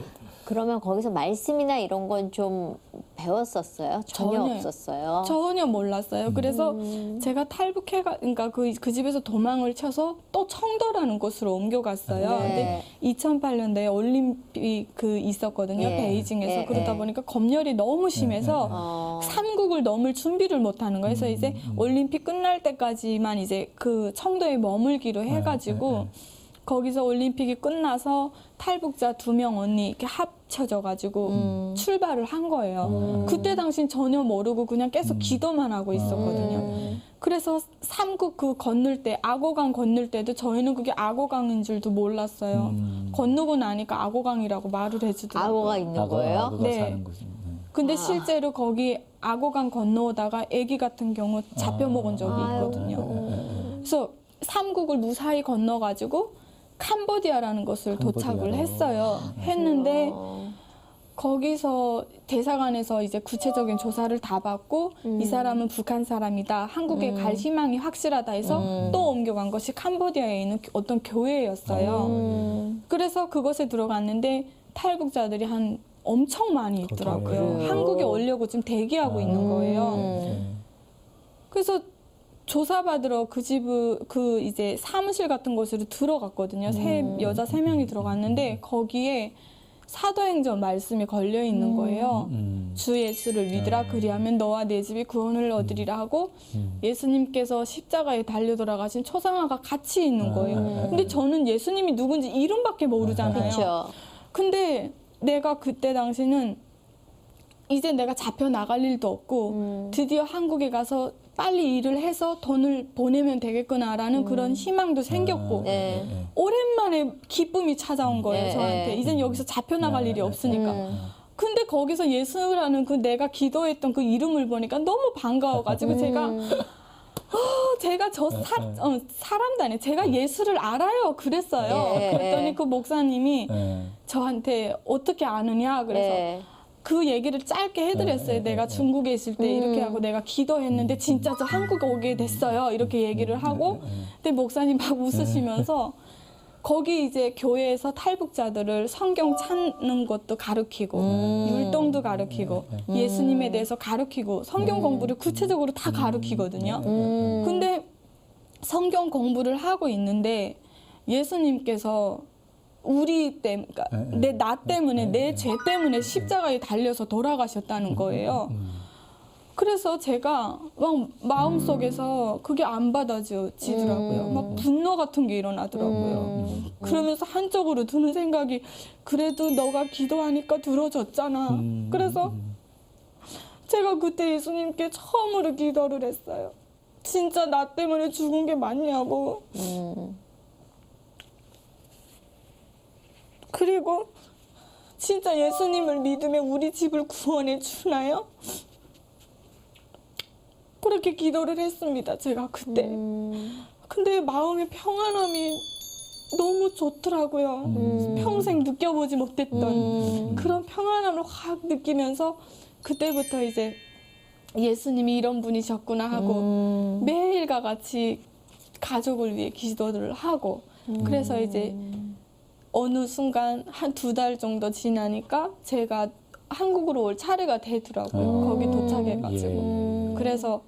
그러면 거기서 말씀이나 이런 건 좀 배웠었어요? 전혀 없었어요? 전혀 몰랐어요. 그래서 제가 그러니까 그 집에서 도망을 쳐서 또 청도라는 곳으로 옮겨갔어요. 근데 2008년도에 올림픽 있었거든요. 베이징에서. 그러다 보니까 검열이 너무 심해서 삼국을 넘을 준비를 못 하는 거예요. 그래서 이제 올림픽 끝날 때까지만 이제 그 청도에 머물기로 해가지고 거기서 올림픽이 끝나서 탈북자 2명 언니 이렇게 합쳐져가지고 출발을 한 거예요. 그때 당신 전혀 모르고 그냥 계속 기도만 하고 있었거든요. 그래서 삼국 그 건널 때, 악어강 건널 때도 저희는 그게 악어강인 줄도 몰랐어요. 건너고 나니까 악어강이라고 말을 해주더라고요. 악어가 있는 거예요? 악어가 네. 사는 곳이. 근데 실제로 거기 악어강 건너오다가 애기 같은 경우 잡혀먹은 적이 있거든요. 그래서 삼국을 무사히 건너가지고 캄보디아라는 곳을 도착을 했어요. 했는데 거기서 대사관에서 이제 구체적인 조사를 다 받고 이 사람은 북한 사람이다. 한국에 갈 희망이 확실하다 해서 또 옮겨간 것이 캄보디아에 있는 어떤 교회였어요. 그래서 그곳에 들어갔는데 탈북자들이 엄청 많이 있더라고요. 그래요? 한국에 오려고 지금 대기하고 있는 거예요. 그래서 조사받으러 이제 사무실 같은 곳으로 들어갔거든요. 여자 3명이 들어갔는데 거기에 사도행전 말씀이 걸려 있는 거예요. 주 예수를 믿으라 그리하면 너와 내 집이 구원을 얻으리라 하고 예수님께서 십자가에 달려 돌아가신 초상화가 같이 있는 거예요. 근데 저는 예수님이 누군지 이름밖에 모르잖아요. 그렇죠. 근데 내가 그때 당시는 이제 내가 잡혀 나갈 일도 없고 드디어 한국에 가서 빨리 일을 해서 돈을 보내면 되겠구나라는 그런 희망도 생겼고 오랜만에 기쁨이 찾아온 거예요. 저한테. 이젠 여기서 잡혀 나갈 일이 없으니까. 근데 거기서 예수라는 그 내가 기도했던 그 이름을 보니까 너무 반가워가지고 제가 사람도 아니에요. 제가 예수를 알아요. 그랬어요. 그랬더니 그 목사님이 저한테 어떻게 아느냐 그래서 그 얘기를 짧게 해드렸어요. 내가 중국에 있을 때 이렇게 하고 내가 기도했는데 진짜 저 한국에 오게 됐어요. 이렇게 얘기를 하고 근데 목사님 막 웃으시면서 거기 이제 교회에서 탈북자들을 성경 찾는 것도 가르치고 율동도 가르치고 예수님에 대해서 가르치고 성경 공부를 구체적으로 다 가르치거든요. 근데 성경 공부를 하고 있는데 예수님께서 그러니까 나 때문에 내 죄 때문에 십자가에 달려서 돌아가셨다는 거예요. 그래서 제가 막 마음속에서 그게 안 받아지더라고요. 막 분노 같은 게 일어나더라고요. 그러면서 한쪽으로 드는 생각이 그래도 너가 기도하니까 들어줬잖아. 그래서 제가 그때 예수님께 처음으로 기도를 했어요. 진짜 나 때문에 죽은 게 맞냐고. 그리고 진짜 예수님을 믿으면 우리 집을 구원해 주나요? 그렇게 기도를 했습니다. 제가 그때. 근데 마음의 평안함이 너무 좋더라고요. 평생 느껴보지 못했던 그런 평안함을 확 느끼면서 그때부터 이제 예수님이 이런 분이셨구나 하고 매일과 같이 가족을 위해 기도를 하고 그래서 이제 어느 순간 한 2달 정도 지나니까 제가 한국으로 올 차례가 되더라고요. 거기 도착해가지고. 그래서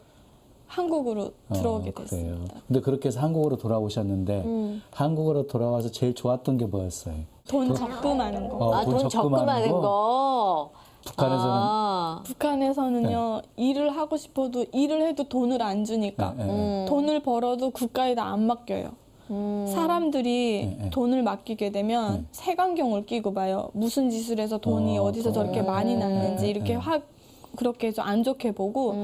한국으로 들어오게 됐습니다. 그래요. 근데 그렇게 해서 한국으로 돌아오셨는데 한국으로 돌아와서 제일 좋았던 게 뭐였어요? 돈 적금하는 거. 돈 적금하는 거. 북한에서는 북한에서는요 일을 하고 싶어도 일을 해도 돈을 안 주니까 돈을 벌어도 국가에다 안 맡겨요. 사람들이 돈을 맡기게 되면 색안경을 끼고 봐요. 무슨 짓을 해서 돈이 어디서 저렇게 많이 났는지 이렇게 그렇게 해서 안 좋게 보고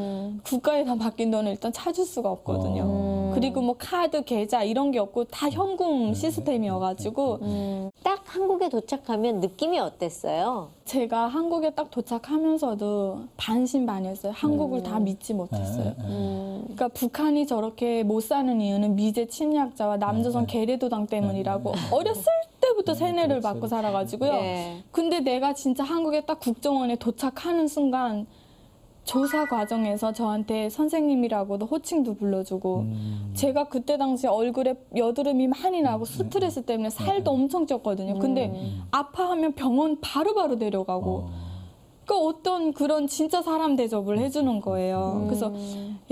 국가에다 맡긴 돈을 일단 찾을 수가 없거든요. 그리고 뭐 카드, 계좌 이런 게 없고 다 현금 시스템이어가지고 딱 한국에 도착하면 느낌이 어땠어요? 제가 한국에 딱 도착하면서도 반신반의했어요. 한국을 다 믿지 못했어요. 그러니까 북한이 저렇게 못 사는 이유는 미제 침략자와 남조선 계례도당 때문이라고 어렸을 때부터 세뇌를 받고 살아가지고요. 근데 내가 진짜 한국에 딱 국정원에 도착하는 순간 조사 과정에서 저한테 선생님이라고도 호칭도 불러주고 제가 그때 당시 얼굴에 여드름이 많이 나고 스트레스 때문에 살도 엄청 쪘거든요. 근데 아파하면 병원 바로바로 데려가고 그러니까 어떤 그런 진짜 사람 대접을 해주는 거예요. 그래서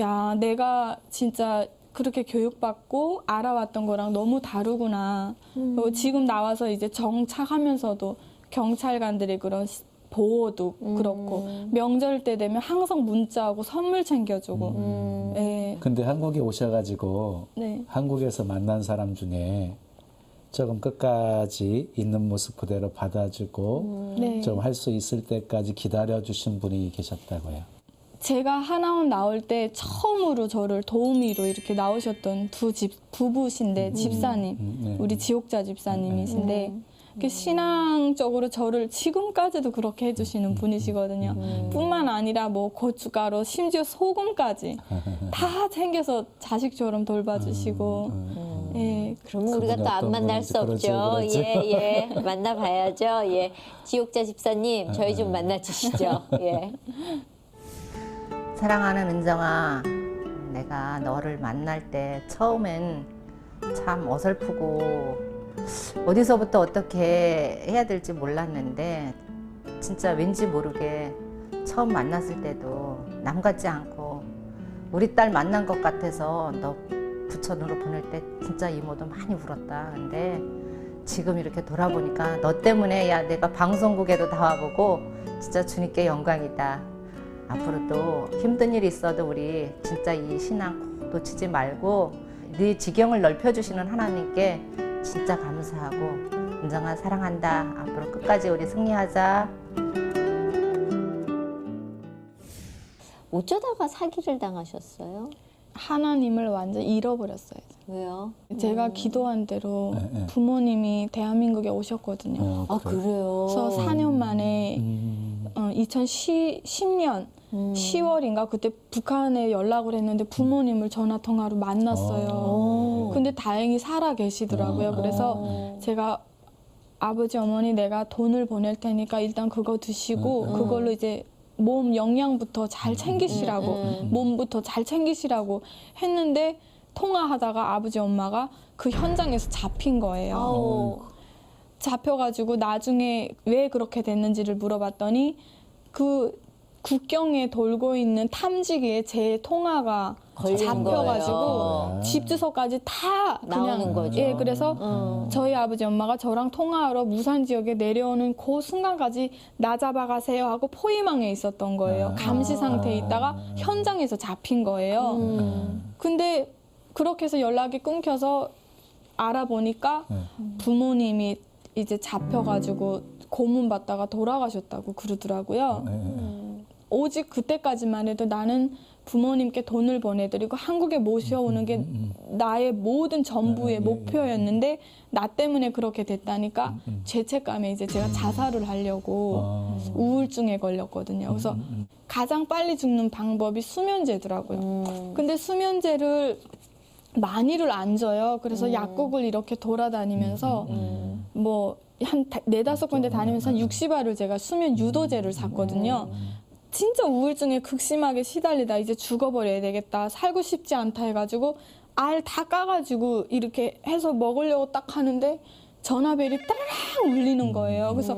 야 내가 진짜 그렇게 교육받고 알아왔던 거랑 너무 다르구나. 그리고 지금 나와서 이제 정착하면서도 경찰관들의 그런 보호도 그렇고 명절 때 되면 항상 문자하고 선물 챙겨주고. 네. 근데 한국에 오셔가지고 네. 한국에서 만난 사람 중에 조금 끝까지 있는 모습 그대로 받아주고 네. 좀 할 수 있을 때까지 기다려주신 분이 계셨다고요. 제가 하나원 나올 때 처음으로 저를 도우미로 이렇게 나오셨던 부부신데 집사님, 우리 지옥자 집사님이신데 신앙적으로 저를 지금까지도 그렇게 해주시는 분이시거든요. 뿐만 아니라 뭐 고춧가루, 심지어 소금까지 다 챙겨서 자식처럼 돌봐주시고. 예. 그러면 우리가 또 안 만날 수 없죠. 그렇죠. 예, 만나봐야죠. 예. 지옥자 집사님, 저희 좀 만나주시죠. 예. 사랑하는 은정아, 내가 너를 만날 때 처음엔 참 어설프고 어디서부터 어떻게 해야 될지 몰랐는데 진짜 왠지 모르게 처음 만났을 때도 남 같지 않고 우리 딸 만난 것 같아서 너 부천으로 보낼 때 진짜 이모도 많이 울었다. 근데 지금 이렇게 돌아보니까 너 때문에 야 내가 방송국에도 다 와보고 진짜 주님께 영광이다. 앞으로도 힘든 일이 있어도 우리 진짜 이 신앙 꼭 놓치지 말고 네 지경을 넓혀주시는 하나님께 진짜 감사하고 은정아 사랑한다. 앞으로 끝까지 우리 승리하자. 어쩌다가 사기를 당하셨어요? 하나님을 완전 잃어버렸어요. 왜요? 제가 기도한 대로 부모님이 대한민국에 오셨거든요. 아 그래요? 그래서 4년 만에 2010년 10월인가 그때 북한에 연락을 했는데 부모님을 전화 통화로 만났어요. 근데 다행히 살아 계시더라고요. 그래서 제가 아버지 어머니 내가 돈을 보낼 테니까 일단 그거 드시고 그걸로 이제 몸 영양부터 잘 챙기시라고 몸부터 잘 챙기시라고 했는데 통화하다가 아버지 엄마가 그 현장에서 잡힌 거예요. 잡혀가지고 나중에 왜 그렇게 됐는지를 물어봤더니 그 국경에 돌고 있는 탐지기에 제 통화가 잡혀가지고 집 주소까지 다 나오는 그냥 거죠. 예, 그래서 저희 아버지 엄마가 저랑 통화하러 무산 지역에 내려오는 그 순간까지 나 잡아가세요 하고 포위망에 있었던 거예요. 감시 상태에 있다가 현장에서 잡힌 거예요. 근데 그렇게 해서 연락이 끊겨서 알아보니까 부모님이 이제 잡혀가지고 고문받다가 돌아가셨다고 그러더라고요. 오직 그때까지만 해도 나는 부모님께 돈을 보내드리고 한국에 모셔오는 게 나의 모든 전부의 목표였는데 나 때문에 그렇게 됐다니까 죄책감에 이제 제가 자살을 하려고 우울증에 걸렸거든요. 그래서 가장 빨리 죽는 방법이 수면제더라고요. 근데 수면제를 많이를 안 줘요. 그래서 약국을 이렇게 돌아다니면서 뭐 한 4-5군데 다니면서 한 60알을 제가 수면 유도제를 샀거든요. 진짜 우울증에 극심하게 시달리다 이제 죽어버려야 되겠다. 살고 싶지 않다 해가지고 알 다 까가지고 이렇게 해서 먹으려고 딱 하는데 전화벨이 따라랑 울리는 거예요. 그래서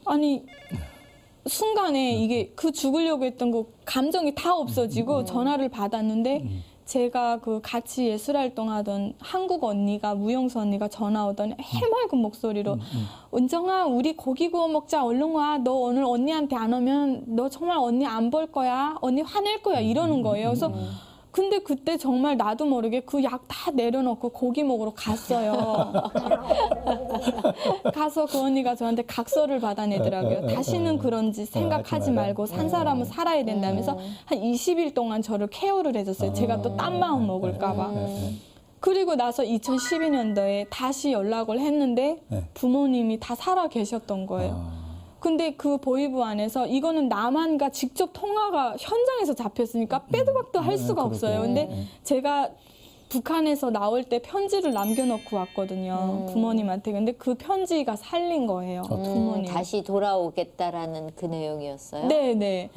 아니 순간에 이게 그 죽으려고 했던 그 감정이 다 없어지고 전화를 받았는데 제가 그 같이 예술활동하던 한국 언니가 무용수 언니가 전화 오더니 해맑은 목소리로 은정아 우리 고기 구워 먹자 얼른 와. 너 오늘 언니한테 안 오면 너 정말 언니 안 볼 거야. 언니 화낼 거야 이러는 거예요. 그래서 근데 그때 정말 나도 모르게 그 약 다 내려놓고 고기 먹으러 갔어요. 가서 그 언니가 저한테 각서를 받아내더라고요. 다시는 그런 짓 생각하지 말고 산 사람은 살아야 된다면서 한 20일 동안 저를 케어를 해줬어요. 제가 또 딴 마음 먹을까 봐. 그리고 나서 2012년도에 다시 연락을 했는데 부모님이 다 살아 계셨던 거예요. 근데 그 보이부 안에서 이거는 나만과 직접 통화가 현장에서 잡혔으니까 빼도 박도 할 수가 없어요. 근데 제가 북한에서 나올 때 편지를 남겨놓고 왔거든요. 부모님한테. 근데 그 편지가 살린 거예요. 부모님. 다시 돌아오겠다라는 그 내용이었어요? 네네.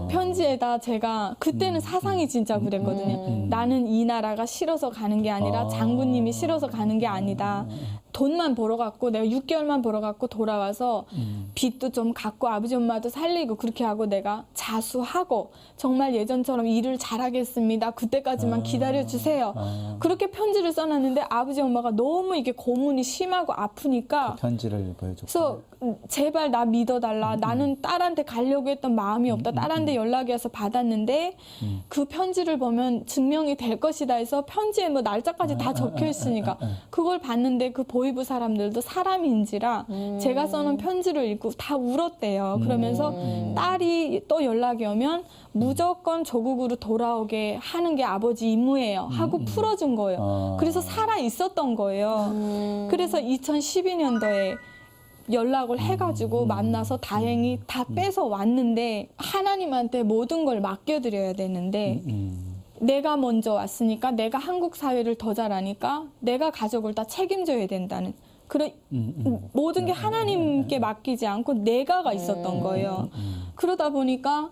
편지에다 제가 그때는 사상이 진짜 그랬거든요. 나는 이 나라가 싫어서 가는 게 아니라 장군님이 싫어서 가는 게 아니다. 돈만 벌어갖고 내가 6개월만 벌어갖고 돌아와서 빚도 좀 갚고 아버지 엄마도 살리고 그렇게 하고 내가 자수하고 정말 예전처럼 일을 잘하겠습니다. 그때까지만 기다려주세요. 그렇게 편지를 써놨는데 아버지 엄마가 너무 이게 고문이 심하고 아프니까 그 편지를 보여줬고. 그래서 제발 나 믿어달라. 나는 딸한테 가려고 했던 마음이 없다. 딸한테 연락이 와서 받았는데 그 편지를 보면 증명이 될 것이다 해서 편지에 뭐 날짜까지 다 적혀 있으니까 그걸 봤는데 그 보이부 사람들도 사람인지라 제가 써놓은 편지를 읽고 다 울었대요. 그러면서 딸이 또 연락이 오면 무조건 조국으로 돌아오게 하는 게 아버지 임무예요 하고 풀어준 거예요. 그래서 살아 있었던 거예요. 그래서 2012년도에 연락을 해가지고 만나서 다행히 다 뺏어 왔는데 하나님한테 모든 걸 맡겨드려야 되는데 내가 먼저 왔으니까 내가 한국 사회를 더 잘하니까 내가 가족을 다 책임져야 된다는 그런 모든 게 하나님께 맡기지 않고 내가가 있었던 거예요. 그러다 보니까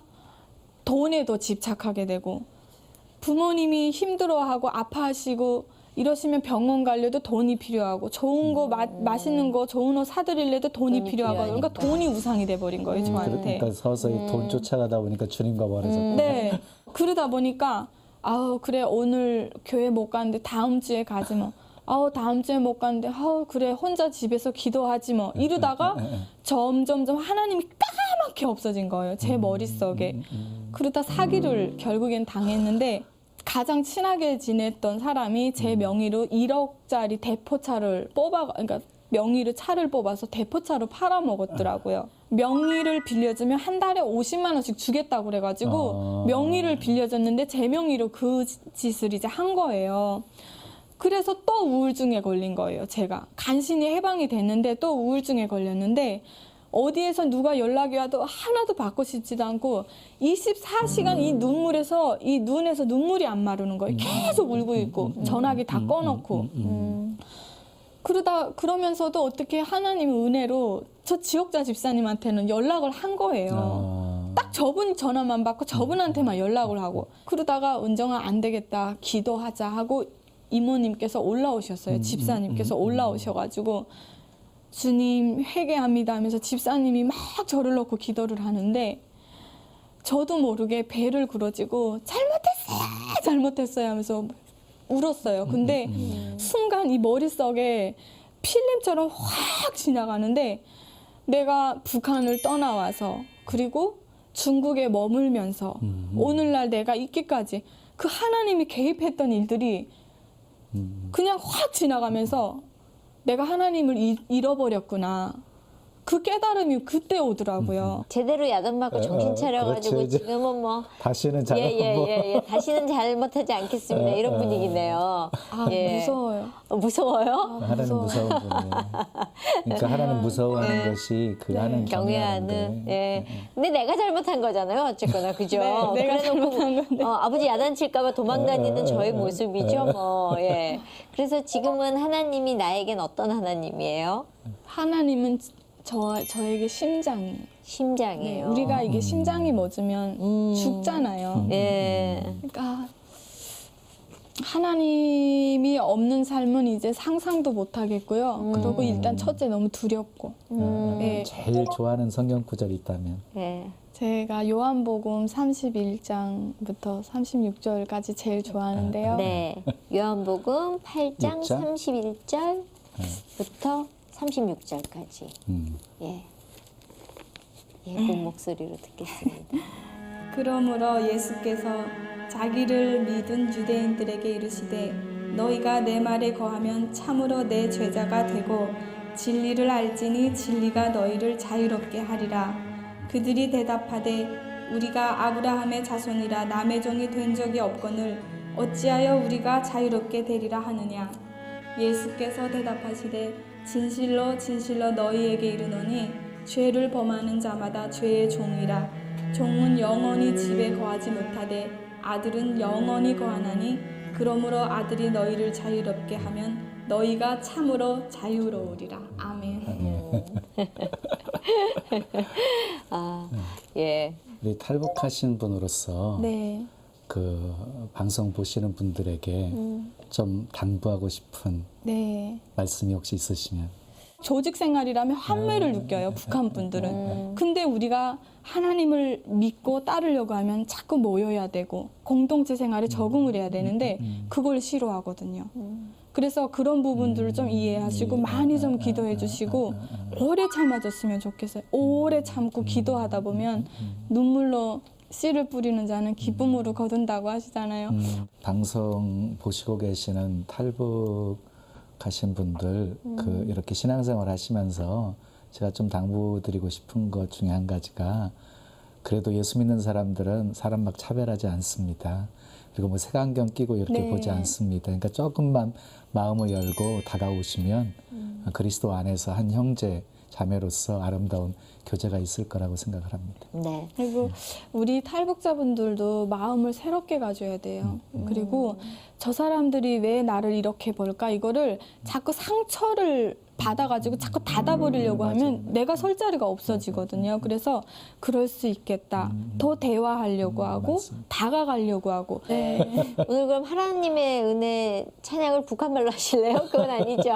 돈에도 집착하게 되고 부모님이 힘들어하고 아파하시고 이러시면 병원 가려도 돈이 필요하고 좋은 거 맛있는 거 좋은 옷 사드리려도 돈이 필요하고 그러니까 돈이 우상이 돼버린 거예요 저한테. 그러니까 서서히 돈 쫓아가다 보니까 주님과 멀어졌고. 네. 그러다 보니까 아우 그래 오늘 교회 못 가는데 다음 주에 가지 뭐. 아우 다음 주에 못 가는데 아우 그래 혼자 집에서 기도하지 뭐. 이러다가 점점점 하나님이 까맣게 없어진 거예요 제 머릿속에. 그러다 사기를 결국엔 당했는데 가장 친하게 지냈던 사람이 제 명의로 1억짜리 대포차를 그러니까 명의로 차를 뽑아서 대포차로 팔아먹었더라고요. 명의를 빌려주면 한 달에 50만 원씩 주겠다고 그래가지고 명의를 빌려줬는데 제 명의로 그 짓을 이제 한 거예요. 그래서 또 우울증에 걸린 거예요. 제가 간신히 해방이 됐는데 또 우울증에 걸렸는데 어디에서 누가 연락이 와도 하나도 받고 싶지도 않고 24시간 이 눈물에서 이 눈에서 눈물이 안 마르는 거예요. 계속 울고 있고 전화기 다 꺼놓고 그러면서도 어떻게 하나님의 은혜로 저 지옥자 집사님한테는 연락을 한 거예요. 딱 저분 전화만 받고 저분한테만 연락을 하고 그러다가 은정아 안 되겠다 기도하자 하고 이모님께서 올라오셨어요. 집사님께서 올라오셔가지고 주님 회개합니다 하면서 집사님이 막 저를 놓고 기도를 하는데 저도 모르게 배를 굴어지고 잘못했어요 하면서 울었어요. 근데 순간 이 머릿속에 필름처럼 확 지나가는데 내가 북한을 떠나와서 그리고 중국에 머물면서 오늘날 내가 있기까지 그 하나님이 개입했던 일들이 그냥 확 지나가면서 내가 하나님을 잃어버렸구나. 그 깨달음이 그때 오더라고요. 제대로 야단맞고 정신 차려가지고 그렇죠, 지금은 뭐 다시는 다시는 잘못하지 않겠습니다. 이런 분위기네요. 무서워요. 무서워요? 하나님 무서운 분이에요. 그러니까 하나님 무서워하는 것이 그 하나님 경외하는. 근데 내가 잘못한 거잖아요. 어쨌거나 그죠? 네, 내가 잘못한 건데. 아버지 야단칠까봐 도망다니는 저의 모습이죠. 뭐. 그래서 지금은 하나님이 나에겐 어떤 하나님이에요? 하나님은 저에게 심장이에요. 심장이에요. 네, 우리가 이게 심장이 멎으면 죽잖아요. 예. 그러니까 하나님이 없는 삶은 이제 상상도 못 하겠고요. 그리고 일단 첫째 너무 두렵고. 네. 제일 좋아하는 성경 구절이 있다면? 네. 제가 요한복음 31장부터 36절까지 제일 좋아하는데요. 네. 요한복음 8장 6장? 31절부터 36절까지. 예. 예쁜 목소리로 듣겠습니다. 그러므로 예수께서 자기를 믿은 유대인들에게 이르시되 너희가 내 말에 거하면 참으로 내 제자가 되고 진리를 알지니 진리가 너희를 자유롭게 하리라. 그들이 대답하되 우리가 아브라함의 자손이라 남의 종이 된 적이 없거늘 어찌하여 우리가 자유롭게 되리라 하느냐. 예수께서 대답하시되 진실로 진실로 너희에게 이르노니 죄를 범하는 자마다 죄의 종이라. 종은 영원히 집에 거하지 못하되 아들은 영원히 거하나니 그러므로 아들이 너희를 자유롭게 하면 너희가 참으로 자유로우리라. 아멘. 아, 예. 우리 탈북하신 분으로서 네. 그 방송 보시는 분들에게 좀 당부하고 싶은 네. 말씀이 혹시 있으시면? 조직 생활이라면 환멸을 느껴요, 북한 분들은. 근데 우리가 하나님을 믿고 따르려고 하면 자꾸 모여야 되고 공동체 생활에 적응을 해야 되는데 그걸 싫어하거든요. 그래서 그런 부분들을 좀 이해하시고 많이 좀 기도해 주시고 오래 참아줬으면 좋겠어요. 오래 참고 기도하다 보면 눈물로 씨를 뿌리는 자는 기쁨으로 거둔다고 하시잖아요. 방송 보시고 계시는 탈북 가신 분들 그 이렇게 신앙생활 하시면서 제가 좀 당부드리고 싶은 것 중에 한 가지가 그래도 예수 믿는 사람들은 사람 막 차별하지 않습니다. 그리고 뭐 색안경 끼고 이렇게 네. 보지 않습니다. 그러니까 조금만 마음을 열고 다가오시면 그리스도 안에서 한 형제 자매로서 아름다운 교제가 있을 거라고 생각을 합니다. 네. 그리고 우리 탈북자분들도 마음을 새롭게 가져야 돼요. 그리고 저 사람들이 왜 나를 이렇게 볼까? 이거를 자꾸 상처를 받아가지고 자꾸 닫아버리려고 하면 내가 설 자리가 없어지거든요. 그래서 그럴 수 있겠다. 더 대화하려고 하고 맞습니다. 다가가려고 하고. 네. 오늘 그럼 하나님의 은혜 찬양을 북한말로 하실래요? 그건 아니죠.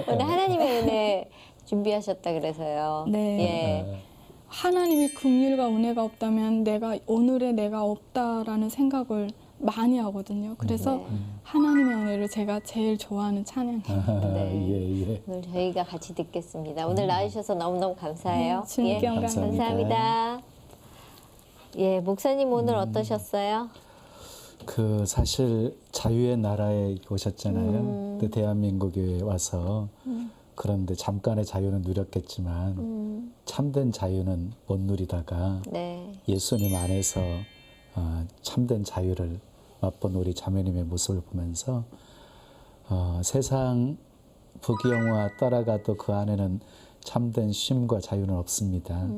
오늘 하나님의 은혜 준비하셨다 그래서요. 네. 예. 하나님의 긍휼과 은혜가 없다면 오늘의 내가 없다라는 생각을 많이 하거든요. 그래서 네. 하나님의 은혜를 제가 제일 좋아하는 찬양이에요. 네. 예. 오늘 저희가 같이 듣겠습니다. 오늘 나와주셔서 너무너무 감사해요. 주님께 영광. 감사합니다. 예, 목사님 오늘 어떠셨어요? 그 사실 자유의 나라에 오셨잖아요. 근데 대한민국에 와서 그런데 잠깐의 자유는 누렸겠지만 참된 자유는 못 누리다가 네. 예수님 안에서 참된 자유를 맛본 우리 자매님의 모습을 보면서 세상 부귀영화 따라가도 그 안에는 참된 쉼과 자유는 없습니다.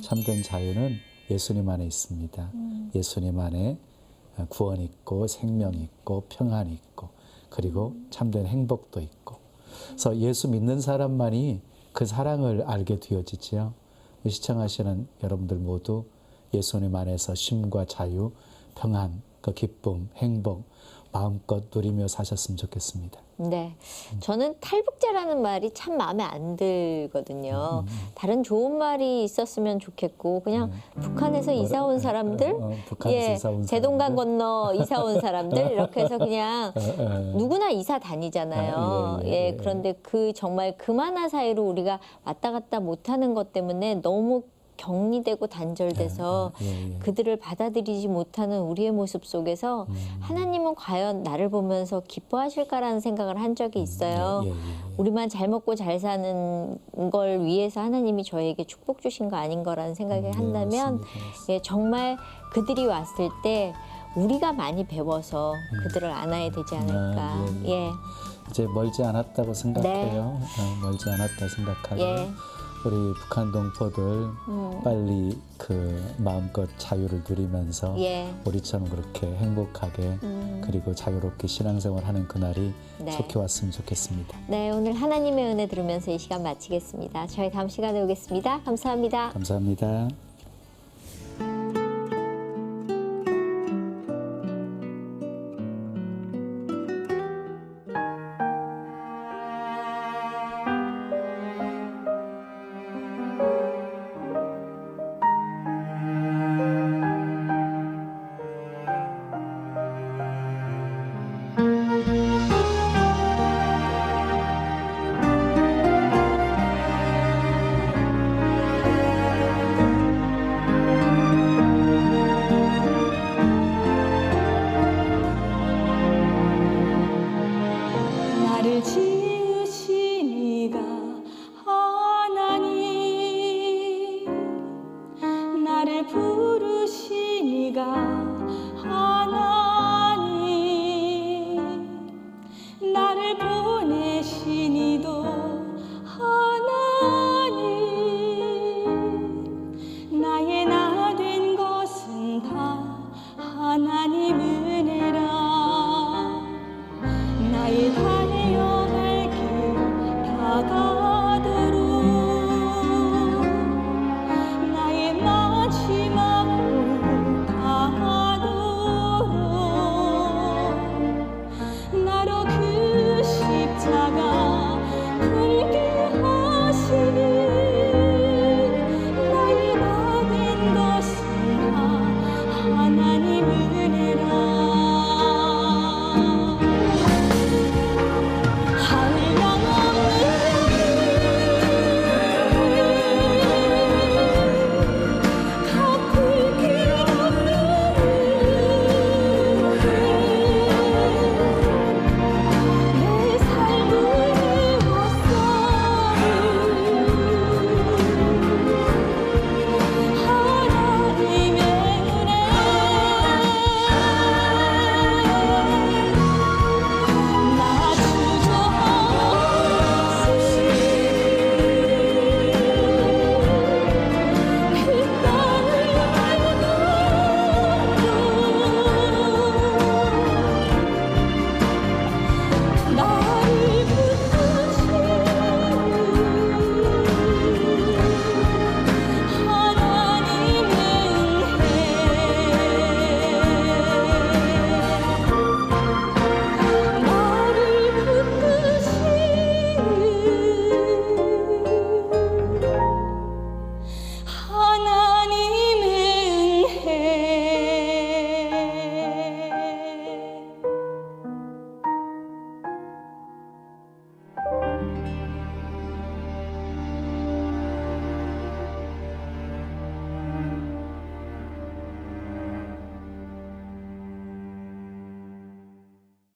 참된 자유는 예수님 안에 있습니다. 예수님 안에 구원이 있고 생명이 있고 평안이 있고 그리고 참된 행복도 있고 그래서 예수 믿는 사람만이 그 사랑을 알게 되어지지요. 시청하시는 여러분들 모두 예수님 안에서 쉼과 자유, 평안, 그 기쁨, 행복 마음껏 누리며 사셨으면 좋겠습니다. 네, 저는 탈북자라는 말이 참 마음에 안 들거든요. 다른 좋은 말이 있었으면 좋겠고 그냥 북한에서 이사 온 사람들, 북한에서 이사 온 대동강 사람들. 건너 이사 온 사람들 이렇게 해서 그냥 누구나 이사 다니잖아요. 예. 그런데 그 정말 그만한 사이로 우리가 왔다 갔다 못하는 것 때문에 너무 격리되고 단절돼서 그들을 받아들이지 못하는 우리의 모습 속에서 하나님은 과연 나를 보면서 기뻐하실까라는 생각을 한 적이 있어요. 우리만 잘 먹고 잘 사는 걸 위해서 하나님이 저에게 축복 주신 거 아닌 거라는 생각을 한다면 맞습니다. 정말 그들이 왔을 때 우리가 많이 배워서 그들을 안아야 되지 않을까. 이제 멀지 않았다고 생각해요. 멀지 않았다 생각하고 우리 북한 동포들 빨리 그 마음껏 자유를 누리면서 우리처럼 그렇게 행복하게 그리고 자유롭게 신앙생활하는 그날이 속히 왔으면 좋겠습니다. 네, 오늘 하나님의 은혜 들으면서 이 시간 마치겠습니다. 저희 다음 시간에 오겠습니다. 감사합니다. 감사합니다. 나를 부르시니가